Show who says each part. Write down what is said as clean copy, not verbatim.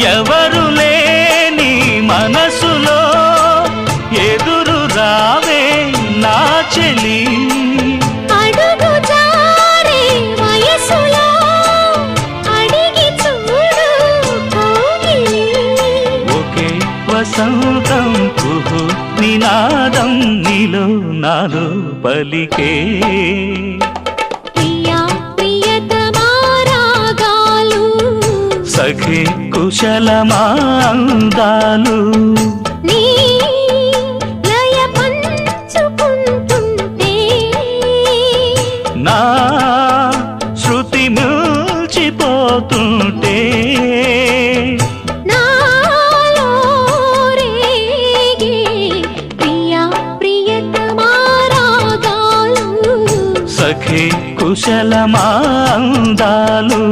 Speaker 1: ఎవరు లేని మనసులో ఎదురు రావే నా చెలి
Speaker 2: అడుగు జారే వయసులో అడిగి చూడు కోగిలి
Speaker 1: ఒకే వసంతం కుహు నినాదం నీలో నాలో పలికే
Speaker 2: ప్రియా ప్రియతమా రాగాలు
Speaker 1: సఖి కుశలమా అందాలు
Speaker 2: నీ లయ పంచుకుంటుంటే
Speaker 1: నా శృతి మిల్చిపోతుంటే
Speaker 2: నాలో రేగే ప్రియా ప్రియతమా రాగాలు
Speaker 1: సఖి కుశలమా అందాలు